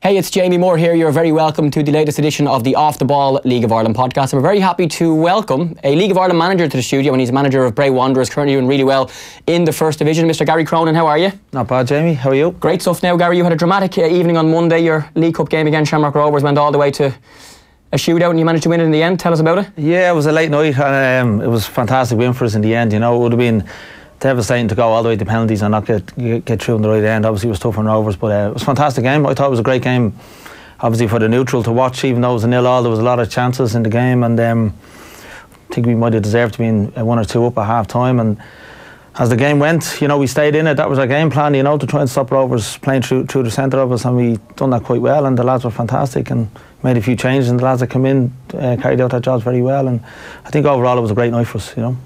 Hey, it's Jamie Moore here. You're very welcome to the latest edition of the Off the Ball League of Ireland podcast. And we're very happy to welcome a League of Ireland manager to the studio, and he's manager of Bray Wanderers, currently doing really well in the First Division. Mr. Gary Cronin, how are you? Not bad, Jamie. How are you? Great stuff. Now, Gary, you had a dramatic evening on Monday. Your League Cup game against Shamrock Rovers went all the way to a shootout, and you managed to win it in the end. Tell us about it. Yeah, it was a late night, and it was a fantastic win for us in the end. You know, it would have been devastating to go all the way to penalties and not get through in the right end. Obviously, it was tough on Rovers, but it was a fantastic game. I thought it was a great game. Obviously for the neutral to watch, even though it was a 0-0, there was a lot of chances in the game, and I think we might have deserved to be in 1 or 2 up at half time. And as the game went, you know, we stayed in it. That was our game plan, you know, to try and stop Rovers playing through the centre of us, and we done that quite well. And the lads were fantastic and made a few changes, and the lads that come in carried out their jobs very well. And I think overall it was a great night for us, you know.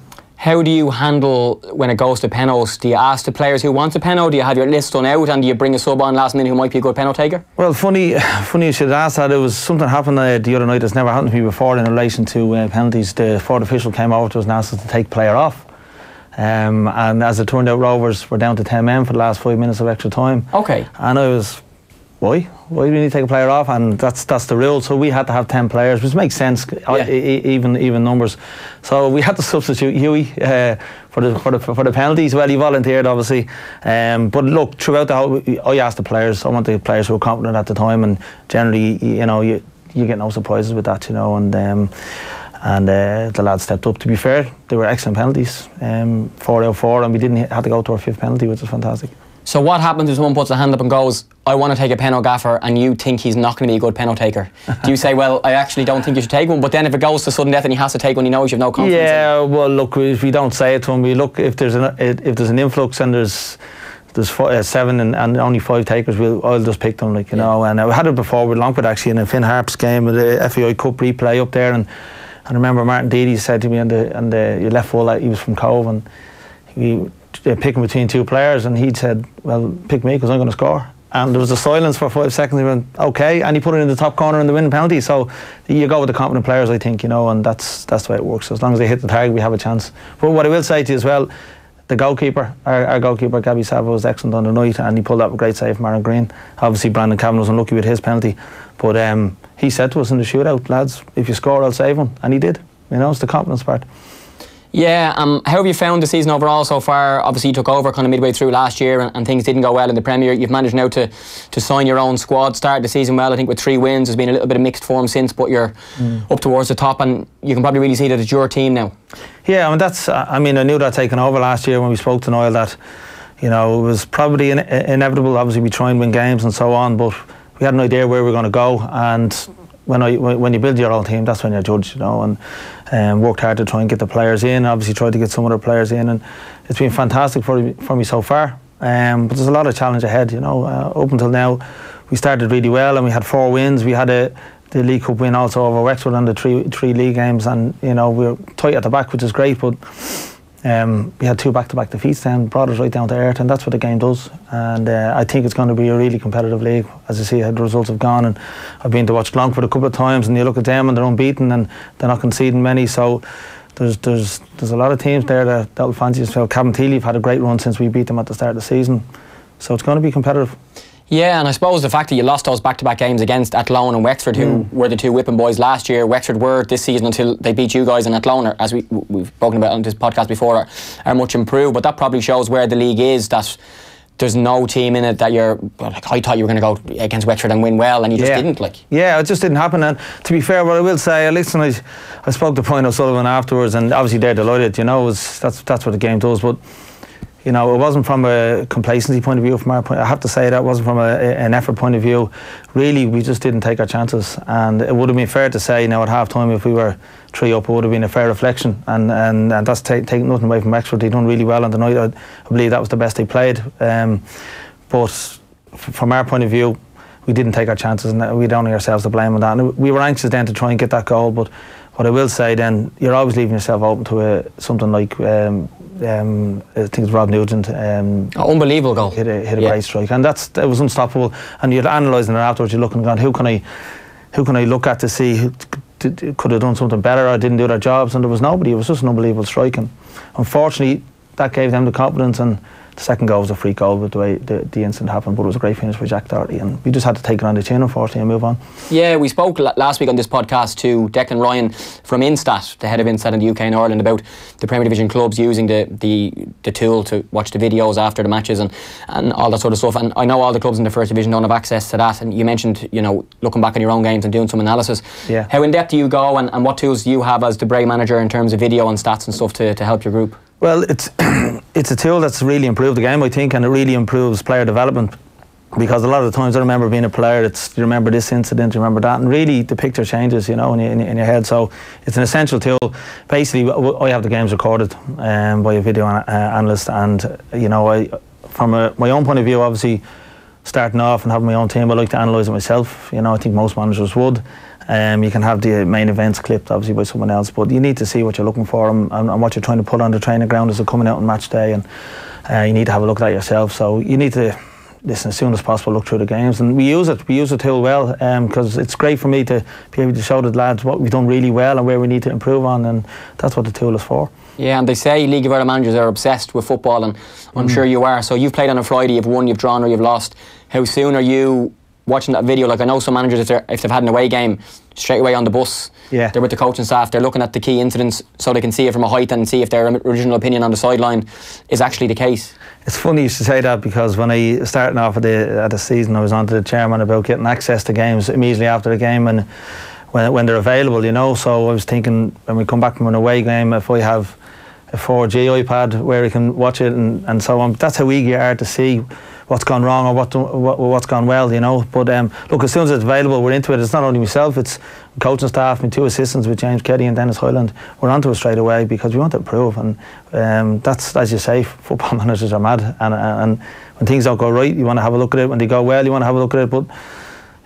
How do you handle when it goes to penalties? Do you ask the players who want a penalty? Do you have your list done out, and do you bring a sub on last minute who might be a good penalty taker? Well, funny you should ask that. It was something happened the other night that's never happened to me before in relation to penalties. The fourth official came over to us and asked us to take player off. And as it turned out, Rovers were down to 10 men for the last 5 minutes of extra time. Okay. And I was, why do we need to take a player off? And that's the rule. So we had to have 10 players, which makes sense, yeah. even numbers. So we had to substitute Huey for the penalties. Well, he volunteered, obviously. But look, throughout the whole, I asked the players. I want the players who were confident at the time, and generally, you know, you get no surprises with that, you know. And the lads stepped up. To be fair, they were excellent penalties, 4 out of 4, and we didn't have to go to our 5th penalty, which was fantastic. So what happens if someone puts a hand up and goes, I want to take a penalty gaffer, and you think he's not going to be a good penalty taker? Do you say, well, I actually don't think you should take one, but then if it goes to sudden death and he has to take one, he knows you have no confidence? Yeah, well, look, if we don't say it to him, we look, if there's an influx and there's 7 and only 5 takers, I'll just pick them, like, you know. And I had it before with Longford, actually, in a Finn Harp's game, the FAI Cup replay up there, and I remember Martin Deedy said to me on the left full, he was from Cove, and he picking between 2 players, and he'd said, well, pick me because I'm going to score. And there was a silence for 5 seconds. He went, okay, and he put it in the top corner in the winning penalty. So you go with the competent players, I think, you know, and that's the way it works. As long as they hit the target, we have a chance. But what I will say to you as well, the goalkeeper, our goalkeeper, Gabby Savo, was excellent on the night, and he pulled up a great save from Aaron Green. Obviously, Brandon Cavan was unlucky with his penalty, but he said to us in the shootout, lads, if you score, I'll save one, and he did. You know, it's the confidence part. Yeah, how have you found the season overall so far? Obviously you took over kind of midway through last year, and things didn't go well in the Premier. You've managed now to sign your own squad, started the season well, I think with 3 wins. There's been a little bit of mixed form since, but you're up towards the top, and you can probably really see that it's your team now. Yeah, I mean, I knew that taking over last year when we spoke to Niall, that, you know, it was probably inevitable. Obviously we try and win games and so on, but we had an idea where we were going to go, and when you build your own team, that's when you're judged, you know, and worked hard to try and get the players in. Obviously tried to get some other players in, and it's been fantastic for me so far. But there's a lot of challenge ahead, you know. Up until now, we started really well, and we had 4 wins. We had the League Cup win also over Wexford on the three league games, and, you know, we were tight at the back, which is great, but we had 2 back-to-back defeats then, brought us right down to earth, and that's what the game does. And I think it's going to be a really competitive league, as I see how the results have gone. And I've been to watch Longford a couple of times, and you look at them and they're unbeaten, and they're not conceding many. So there's a lot of teams there that'll fancy us. Cabinteely have had a great run since we beat them at the start of the season, so it's going to be competitive. Yeah, and I suppose the fact that you lost those back-to-back games against Athlone and Wexford, who were the 2 whipping boys last year. Wexford were this season until they beat you guys, and Athlone, as we've spoken about on this podcast before, are much improved. But that probably shows where the league is, that there's no team in it that you're like, I thought you were going to go against Wexford and win well, and you just didn't. Like, yeah, it just didn't happen. And to be fair, what I will say, listen, I spoke to Point O'Sullivan afterwards, and obviously they're delighted. You know, that's what the game does, but, you know, it wasn't from a complacency point of view. From our point, I have to say that it wasn't from an effort point of view. Really, we just didn't take our chances, and it would have been fair to say now at half time, if we were 3 up, it would have been a fair reflection, and that's taking nothing away from Wexford. They done really well on the night. I believe that was the best they played, but from our point of view, we didn't take our chances, and we'd only ourselves to blame on that. And we were anxious then to try and get that goal, but what I will say then, you're always leaving yourself open to something like I think it's Rob Nugent. Unbelievable goal. Hit a great strike, and it was unstoppable. And you're analysing it afterwards. You're looking, going, who can I look at to see who could have done something better or didn't do their jobs? And there was nobody. It was just an unbelievable strike. And unfortunately, that gave them the confidence, and The second goal was a free goal with the way the incident happened, but it was a great finish for Jack Doherty, and we just had to take it on the chin, unfortunately, and move on. Yeah, we spoke last week on this podcast to Declan Ryan from Instat, the head of Instat in the UK and Ireland, about the Premier Division clubs using the tool to watch the videos after the matches and all that sort of stuff. And I know all the clubs in the First Division don't have access to that. And you mentioned, you know, looking back on your own games and doing some analysis. Yeah. How in depth do you go, and what tools do you have as the Bray manager in terms of video and stats and stuff to help your group? Well, it's a tool that's really improved the game, I think, and it really improves player development. Because a lot of the times I remember being a player, you remember this incident, you remember that, and really the picture changes, you know, in your head. So it's an essential tool. Basically, I have the games recorded by a video analyst, and you know, from my own point of view, obviously starting off and having my own team, I like to analyse it myself. You know, I think most managers would. You can have the main events clipped obviously by someone else, but you need to see what you're looking for and what you're trying to put on the training ground as they're coming out on match day, and you need to have a look at that yourself. So you need to listen as soon as possible, look through the games, and we use the tool well, because it's great for me to be able to show the lads what we've done really well and where we need to improve on, and that's what the tool is for. Yeah, and they say League of Ireland managers are obsessed with football, and I'm sure you are. So you've played on a Friday, you've won, you've drawn, or you've lost. How soon are you watching that video? Like, I know some managers, if they've had an away game, straight away on the bus, yeah, they're with the coaching staff, they're looking at the key incidents so they can see it from a height and see if their original opinion on the sideline is actually the case. It's funny you should say that, because when I started off at the season, I was on to the chairman about getting access to games immediately after the game and when they're available, you know. So I was thinking, when we come back from an away game, if I have a 4G iPad where I can watch it and so on, that's how eager you are to see what's gone wrong or what's gone well, you know. But look, as soon as it's available, we're into it. It's not only myself, it's coaching staff, my two assistants with James Keddy and Dennis Hyland. We're onto it straight away because we want to improve, and that's, as you say, football managers are mad, and when things don't go right, you want to have a look at it. When they go well, you want to have a look at it. But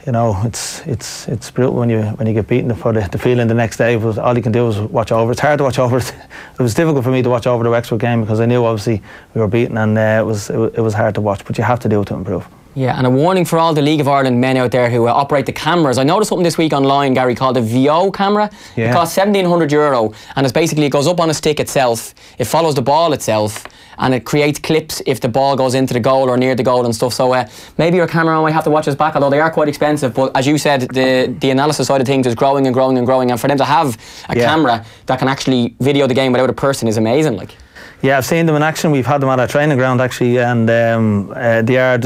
you know, it's brutal when you get beaten for the feeling the next day. But all you can do is watch over. It's hard to watch over. It was difficult for me to watch over the Wexford game because I knew obviously we were beaten, and it was hard to watch. But you have to do it to improve. Yeah, and a warning for all the League of Ireland men out there who operate the cameras. I noticed something this week online, Gary, called a VO camera. Yeah. It costs €1,700, and it's basically, it goes up on a stick itself, it follows the ball itself, and it creates clips if the ball goes into the goal or near the goal and stuff. So maybe your cameraman might have to watch us back, although they are quite expensive. But as you said, the analysis side of things is growing and growing and growing, and for them to have a camera that can actually video the game without a person is amazing. Like. Yeah, I've seen them in action. We've had them at our training ground actually, and they are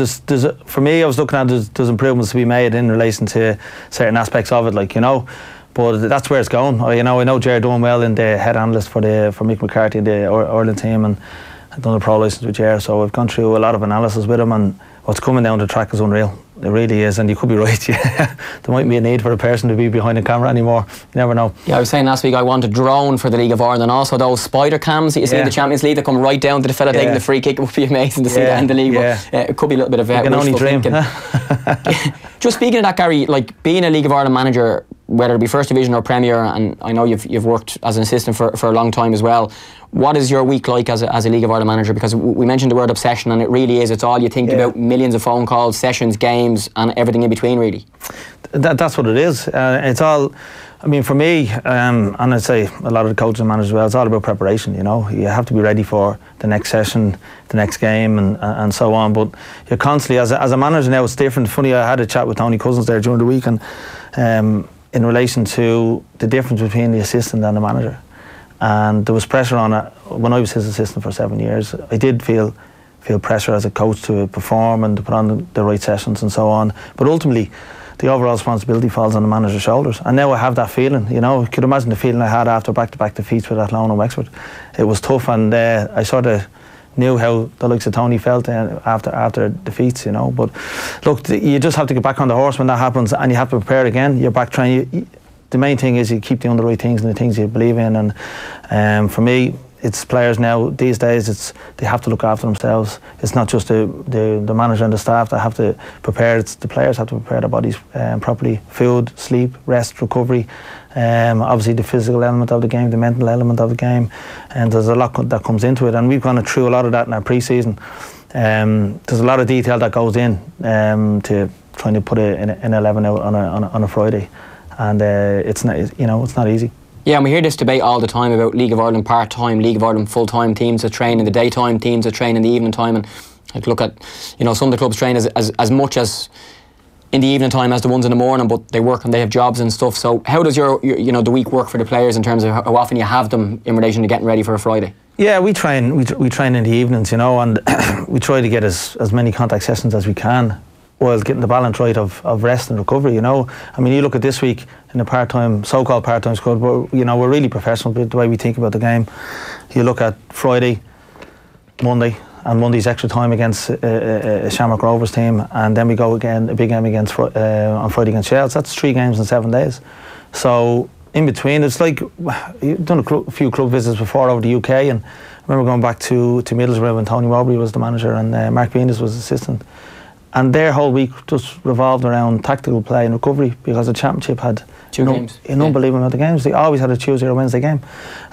for me, I was looking at there's improvements to be made in relation to certain aspects of it, like, you know. But that's where it's going. You know, I know Jared doing well in the head analyst for Mick McCarthy, the Ireland team, and I've done a pro licence with Jared, so I've gone through a lot of analysis with him, and what's coming down the track is unreal. It really is, and you could be right. Yeah, there might be a need for a person to be behind the camera anymore. You never know. Yeah, I was saying last week I want a drone for the League of Ireland, and also those spider cams that you see in the Champions League that come right down to the fella taking the free kick. It would be amazing to see that in the league. But it could be a little bit of you can only dream. Just speaking of that, Gary, like being a League of Ireland manager, whether it be First Division or Premier, and I know you've worked as an assistant for a long time as well. What is your week like as a League of Ireland manager? Because we mentioned the word obsession, and it really is. It's all you think about: millions of phone calls, sessions, games, and everything in between. Really, that's what it is. It's all. I mean, for me, and I'd say a lot of the coaches and managers as well, it's all about preparation. You know, you have to be ready for the next session, the next game, and so on. But you're constantly, as a manager now, it's different. Funny, I had a chat with Tony Cousins there during the week, and in relation to the difference between the assistant and the manager. And there was pressure on it. When I was his assistant for 7 years, I did feel pressure as a coach to perform and to put on the right sessions and so on. But ultimately, the overall responsibility falls on the manager's shoulders. And now I have that feeling, you know. You could imagine the feeling I had after back-to-back defeats with Athlone and Wexford. It was tough, and I sort of knew how the likes of Tony felt after defeats, you know. But look, you just have to get back on the horse when that happens, and you have to prepare again. You're back training. The main thing is you keep doing the right things and the things you believe in. And for me, it's players now these days. They have to look after themselves. It's not just the manager and the staff that have to prepare. It's the players have to prepare their bodies properly. Food, sleep, rest, recovery. Obviously the physical element of the game, the mental element of the game, and there's a lot that comes into it. And we've gone through a lot of that in our pre-season. There's a lot of detail that goes in to trying to put an 11 out on a Friday. And it's not, you know, it's not easy. Yeah, and we hear this debate all the time about League of Ireland part-time, League of Ireland full-time, teams that train in the daytime, teams that train in the evening time, and like look at, you know, some of the clubs train as much as in the evening time as the ones in the morning, but they work and they have jobs and stuff. So how does your you know, the week work for the players in terms of how often you have them in relation to getting ready for a Friday? Yeah, we train in the evenings, you know, and we try to get as many contact sessions as we can, while getting the balance right of rest and recovery, you know. I mean, you look at this week in the so-called part-time squad, but you know, we're really professional with the way we think about the game. You look at Friday, Monday, and Monday's extra time against a Shamrock Rovers team, and then we go again, a big game against on Friday against Shells. That's 3 games in 7 days. So in between, it's like, you've done a few club visits before over the UK, and I remember going back to Middlesbrough when Tony Mowbray was the manager and Mark Venus was assistant. And their whole week just revolved around tactical play and recovery, because the championship had 2 games. An unbelievable amount of games. They always had a Tuesday or Wednesday game.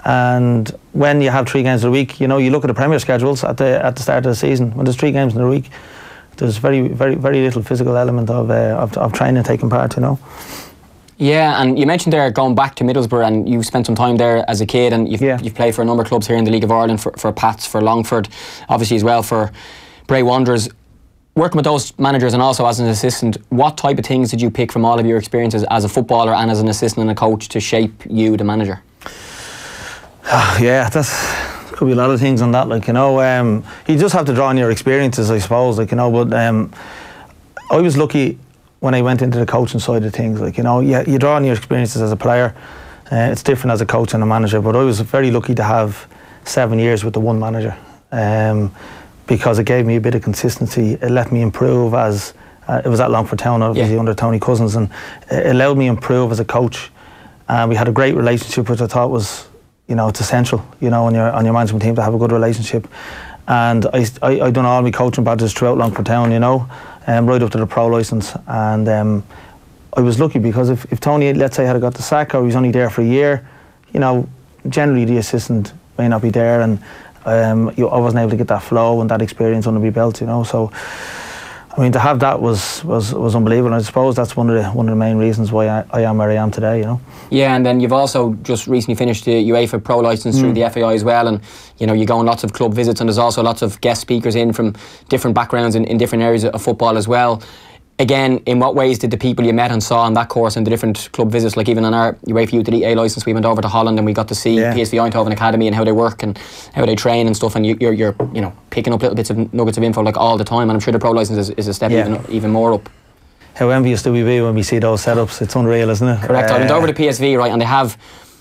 And when you have 3 games in a week, you know, you look at the Premier schedules at the start of the season. When there's 3 games in a week, there's very little physical element of training taking part, you know. Yeah, and you mentioned there going back to Middlesbrough, and you spent some time there as a kid, and you've played for a number of clubs here in the League of Ireland, for Pats, for Longford, obviously as well for Bray Wanderers. Working with those managers and also as an assistant, what type of things did you pick from all of your experiences as a footballer and as an assistant and a coach to shape you, the manager? Yeah, could be a lot of things on that, like, you know. You just have to draw on your experiences, I suppose, like, you know. But I was lucky when I went into the coaching side of things, like, you know. Yeah, you draw on your experiences as a player. It's different as a coach and a manager, but I was very lucky to have 7 years with the one manager. Because it gave me a bit of consistency. It let me improve as it was at Longford Town, obviously, under Tony Cousins, and it allowed me to improve as a coach. And we had a great relationship, which I thought was, you know, it's essential, you know, on your management team to have a good relationship. And I done all my coaching badges throughout Longford Town, you know, right up to the pro licence. And I was lucky because if Tony, let's say, had got the sack, or he was only there for a year, you know, generally the assistant may not be there, and I wasn't able to get that flow and that experience under my belt, you know. So, I mean, to have that was unbelievable. And I suppose that's one of the main reasons why I am where I am today, you know. Yeah, and then you've also just recently finished the UEFA Pro licence through the FAI as well, and you know, you go on lots of club visits, and there's also lots of guest speakers in from different backgrounds in different areas of football as well. Again, in what ways did the people you met and saw on that course and the different club visits, like even on our UEFA Youth Elite A licence, we went over to Holland and we got to see PSV Eindhoven Academy and how they work and how they train and stuff, and you're you know, picking up little bits of nuggets of info like all the time, and I'm sure the pro licence is a step even more up. How envious do we be when we see those setups? It's unreal, isn't it? Correct. I went over to PSV, right, and they have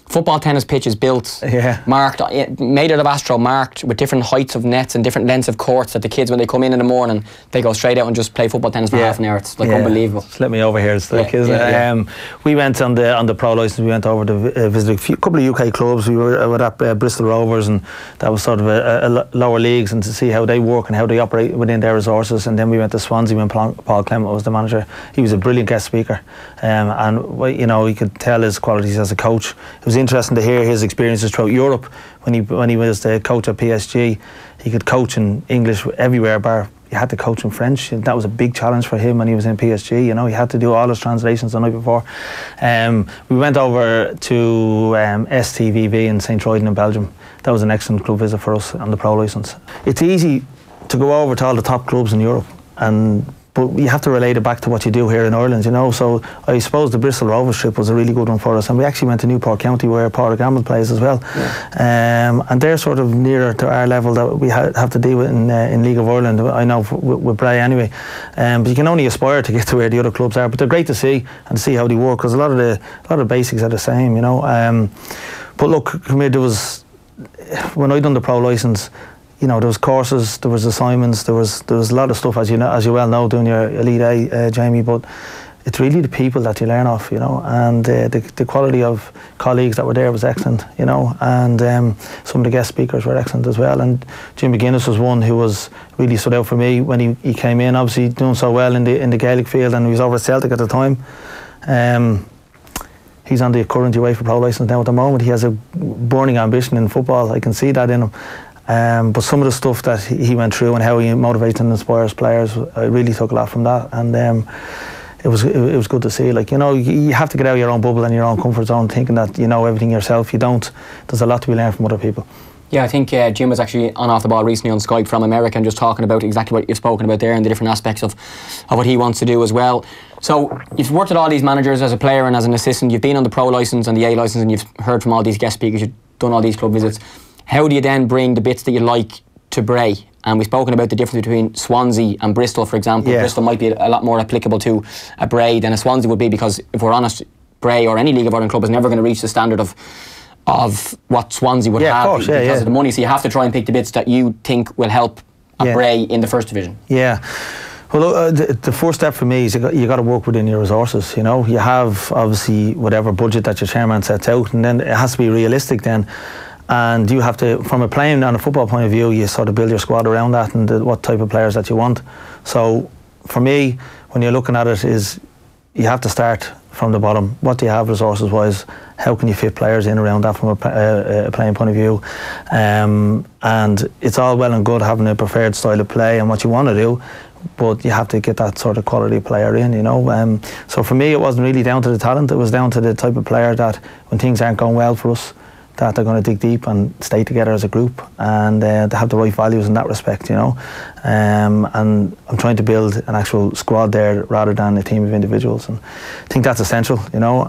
football tennis pitches built, marked, made out of Astro, marked with different heights of nets and different lengths of courts, that the kids, when they come in the morning, they go straight out and just play football tennis for half an hour. It's like unbelievable. Just let me over here, it's like, isn't it? We went on the pro licence, we went over to visit a couple of UK clubs. We were at Bristol Rovers, and that was sort of a lower leagues, and to see how they work and how they operate within their resources. And then we went to Swansea when Paul Clement was the manager. He was a brilliant guest speaker, and you know, you could tell his qualities as a coach. It was interesting to hear his experiences throughout Europe. When he was the coach at PSG, he could coach in English everywhere, bar you had to coach in French, and that was a big challenge for him when he was in PSG. You know, he had to do all his translations the night before. We went over to STVV in St. Troiden in Belgium. That was an excellent club visit for us on the pro licence. It's easy to go over to all the top clubs in Europe, but you have to relate it back to what you do here in Ireland, you know. So I suppose the Bristol Rovers trip was a really good one for us, and we actually went to Newport County, where Paul Gamble plays as well. And they're sort of nearer to our level that we have to deal with in League of Ireland, I know, with Bray anyway. But you can only aspire to get to where the other clubs are. But they're great to see and see how they work, because a lot of the basics are the same, you know. But look, come here, when I done the pro licence, you know, there was courses, there was assignments, there was a lot of stuff, as you well know, doing your Elite A, Jamie. But it's really the people that you learn off, you know, and the quality of colleagues that were there was excellent, you know, and some of the guest speakers were excellent as well. And Jim McGuinness was one who was really stood out for me when he came in, obviously doing so well in the Gaelic field, and he was over at Celtic at the time. He's on the current UEFA Pro licence now at the moment. He has a burning ambition in football. I can see that in him. But some of the stuff that he went through and how he motivates and inspires players, I really took a lot from that. And it was good to see. Like, you know, you have to get out of your own bubble and your own comfort zone, thinking that you know everything yourself. You don't. There's a lot to be learned from other people. Yeah, I think Jim was actually on Off the Ball recently on Skype from America and just talking about exactly what you've spoken about there and the different aspects of what he wants to do as well. So you've worked with all these managers as a player and as an assistant. You've been on the pro licence and the A licence, and you've heard from all these guest speakers. You've done all these club visits. How do you then bring the bits that you like to Bray? And we've spoken about the difference between Swansea and Bristol, for example. Bristol might be a lot more applicable to a Bray than a Swansea would be, because if we're honest, Bray or any League of Ireland club is never going to reach the standard of what Swansea would have, of course, because of the money. So you have to try and pick the bits that you think will help a Bray in the first division. Yeah. Well, the first step for me is you got to work within your resources. You know, you have obviously whatever budget that your chairman sets out, and then it has to be realistic then. And you have to, from a playing and a football point of view, you sort of build your squad around that and what type of players that you want. So for me, when you're looking at it, is you have to start from the bottom. What do you have resources wise? How can you fit players in around that from a playing point of view? And it's all well and good having a preferred style of play and what you want to do, but you have to get that sort of quality player in, you know. So for me, it wasn't really down to the talent. It was down to the type of player that when things aren't going well for us, that they're going to dig deep and stay together as a group, and they have the right values in that respect, you know. And I'm trying to build an actual squad there rather than a team of individuals, and I think that's essential, you know.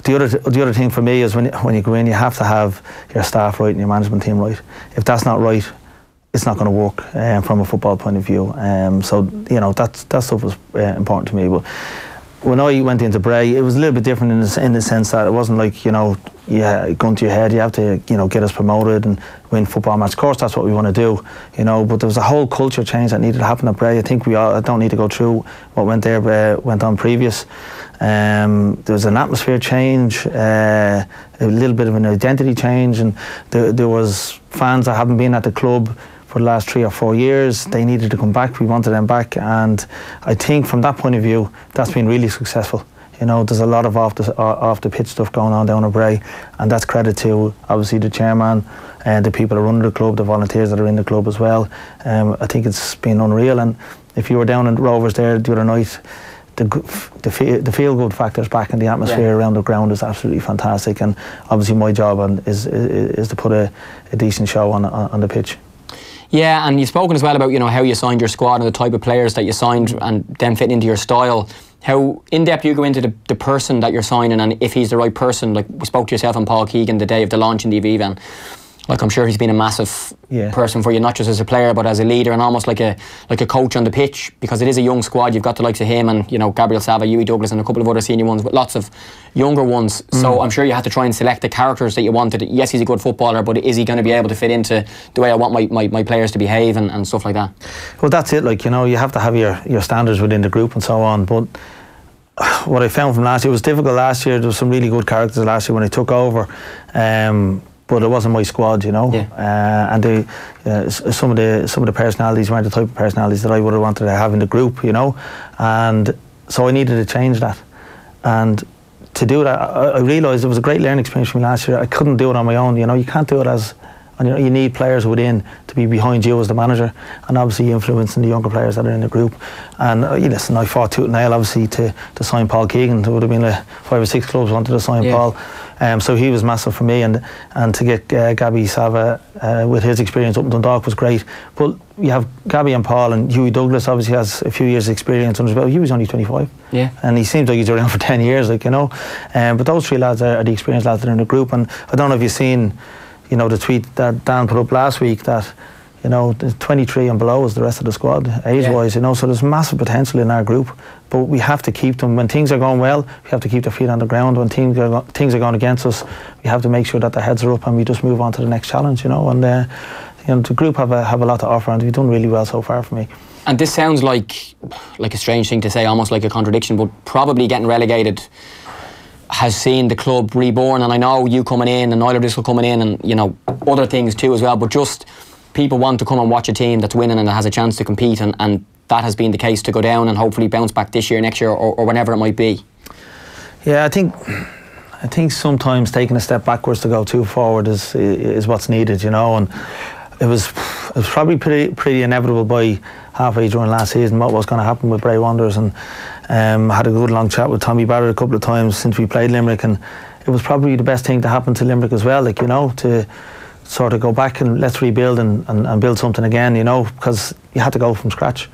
The other thing for me is when you go in, you have to have your staff right and your management team right. If that's not right, it's not going to work from a football point of view. So you know, that stuff was important to me. But when I went into Bray, it was a little bit different in the sense that it wasn't like, you know, gun to your head, you have to, you know, get us promoted and win football match. Of course, that's what we want to do, you know, but there was a whole culture change that needed to happen at Bray. I think I don't need to go through what went on previous. There was an atmosphere change, a little bit of an identity change, and there was fans that haven't been at the club for the last 3 or 4 years. They needed to come back. We wanted them back, and I think from that point of view, that's been really successful. You know, there's a lot of off the pitch stuff going on down at Bray, and that's credit to obviously the chairman and the people that run the club, the volunteers that are in the club as well. I think it's been unreal. And if you were down in Rovers there the other night, the feel good factors back in the atmosphere around the ground is absolutely fantastic. And obviously my job is to put a decent show on the pitch. Yeah, and you've spoken as well about, you know, how you signed your squad and the type of players that you signed and them fitting into your style. How in-depth you go into the person that you're signing and if he's the right person. Like, we spoke to yourself and Paul Keegan the day of the launch in the Aviva, and like, I'm sure he's been a massive person for you, not just as a player but as a leader and almost like a coach on the pitch, because it is a young squad. You've got the likes of him and, you know, Gabriel Sava, Hughie Douglas and a couple of other senior ones, but lots of younger ones. So I'm sure you had to try and select the characters that you wanted. Yes, he's a good footballer, but is he going to be able to fit into the way I want my players to behave and stuff like that? Well, that's it. Like, you know, you have to have your standards within the group and so on, but what I found from last year, it was difficult last year. There was some really good characters last year when I took over, but it wasn't my squad, you know. And some of the personalities weren't the type of personalities that I would have wanted to have in the group, you know. And so I needed to change that. And to do that, I realised it was a great learning experience for me last year. I couldn't do it on my own, you know. You can't do it and, you know, you need players within to be behind you as the manager, and obviously influencing the younger players that are in the group. And listen, I fought tooth and nail obviously to sign Paul Keegan. There would have been 5 or 6 clubs wanted to sign Paul, so he was massive for me, and to get Gabby Sava with his experience up in Dundalk was great. But you have Gabby and Paul, and Hughie Douglas obviously has a few years experience under his belt. He was only 25, and he seems like he's around for 10 years, like, you know. But those 3 lads are the experienced lads that are in the group. And I don't know if you've seen, you know, the tweet that Dan put up last week that, you know, the 23 and below is the rest of the squad, age-wise, you know, so there's massive potential in our group, but we have to keep them. When things are going well, we have to keep their feet on the ground. When things are going against us, we have to make sure that their heads are up and we just move on to the next challenge, you know. And you know, the group have a lot to offer, and we've done really well so far for me. And this sounds like a strange thing to say, almost like a contradiction, but probably getting relegated has seen the club reborn. And I know you coming in and Niall Driscoll coming in and, you know, other things too as well, but just people want to come and watch a team that's winning and that has a chance to compete, and that has been the case to go down and hopefully bounce back this year, next year, or whenever it might be. Yeah, I think sometimes taking a step backwards to go too forward is what's needed, you know. And it was probably pretty inevitable by halfway during last season what was going to happen with Bray Wanderers, and Had a good long chat with Tommy Barrett a couple of times since we played Limerick, and it was probably the best thing to happen to Limerick as well, like, you know, to sort of go back and let's rebuild and build something again, you know, because you had to go from scratch.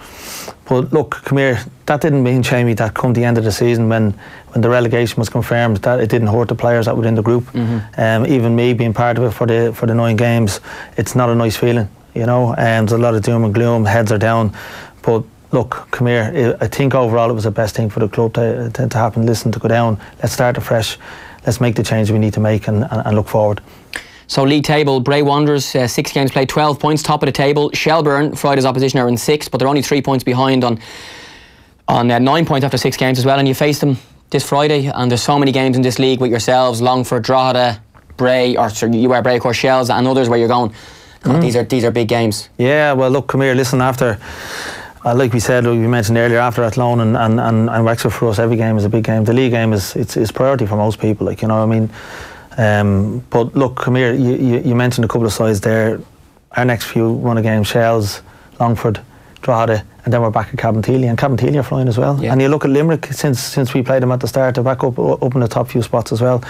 But look, come here, that didn't mean, Jamie, that come the end of the season when the relegation was confirmed, that it didn't hurt the players that were in the group. Even me being part of it for the 9 games, it's not a nice feeling, you know, and there's a lot of doom and gloom, heads are down. But look, come here, I think overall it was the best thing for the club to happen. Listen, to go down, let's start afresh, let's make the change we need to make and look forward. So league table, Bray Wanderers, 6 games played, 12 points, top of the table. Shelbourne, Friday's opposition, are in 6th, but they're only 3 points behind on 9 points after 6 games as well. And you face them this Friday, and there's so many games in this league with yourselves, Longford, Drogheda, Bray, or sorry, you are Bray, of course, Shells, and others where you're going. God, these are big games. Yeah, well, look, come here, listen, after... like we said, like we mentioned earlier, after Athlone and Wexford, for us, every game is a big game. The league game is priority for most people, like, you know what I mean. But look, come here, you mentioned a couple of sides there. Our next few run of games, Shells, Longford, Drogheda, and then we're back at Cabinteely, and Cabinteely are flying as well. Yeah. And you look at Limerick, since we played them at the start, they're back up in the top few spots as well.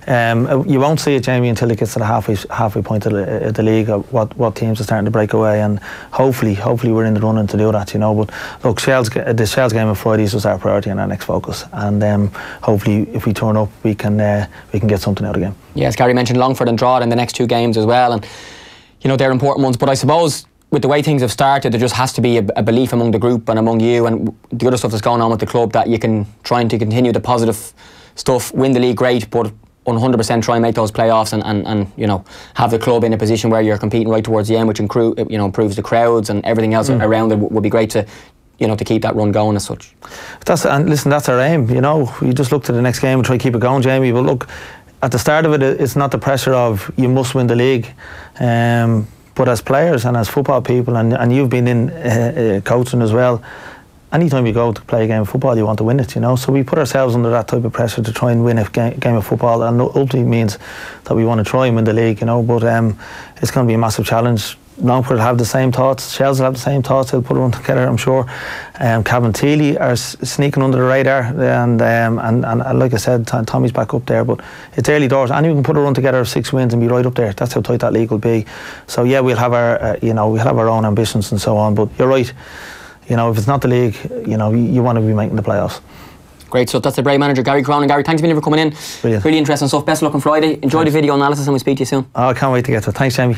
You won't see it, Jamie, until it gets to the halfway point of the league, what teams are starting to break away, and hopefully we're in the running to do that, you know. But look, the Shells game on Fridays was our priority and our next focus, and hopefully if we turn up, we can get something out again. Yeah, as Gary mentioned, Longford and Drogheda in the next 2 games as well, and you know, they're important ones. But I suppose with the way things have started, there just has to be a belief among the group and among you and the other stuff that's going on with the club that you can try to continue the positive stuff, win the league, great, but 100% try and make those playoffs and you know, have the club in a position where you're competing right towards the end, which improves the crowds and everything else around it. Would be great to, you know, to keep that run going as such. And listen, that's our aim, you know. You just look to the next game and try to keep it going, Jamie. But look, at the start of it, it's not the pressure of you must win the league. But as players and as football people, and you've been in coaching as well, anytime you go to play a game of football, you want to win it, you know. So we put ourselves under that type of pressure to try and win a game of football, and ultimately means that we want to try and win the league, you know. But it's going to be a massive challenge. Longford will have the same thoughts, Shells will have the same thoughts, they'll put it on together, I'm sure. Cabinteely are sneaking under the radar, and like I said, Tommy's back up there, but it's early doors. Anyone can put a run together of 6 wins and be right up there. That's how tight that league will be. So yeah, we'll have our we'll have our own ambitions and so on, but you're right, you know, if it's not the league, you know, you want to be making the playoffs. Great stuff. That's the Bray manager, Gary Cronin. Gary, thanks a million for coming in. Brilliant. Really interesting stuff. Best of luck on Friday. Enjoy the video analysis, and we'll speak to you soon. Oh, I can't wait to get to it. Thanks, Jamie.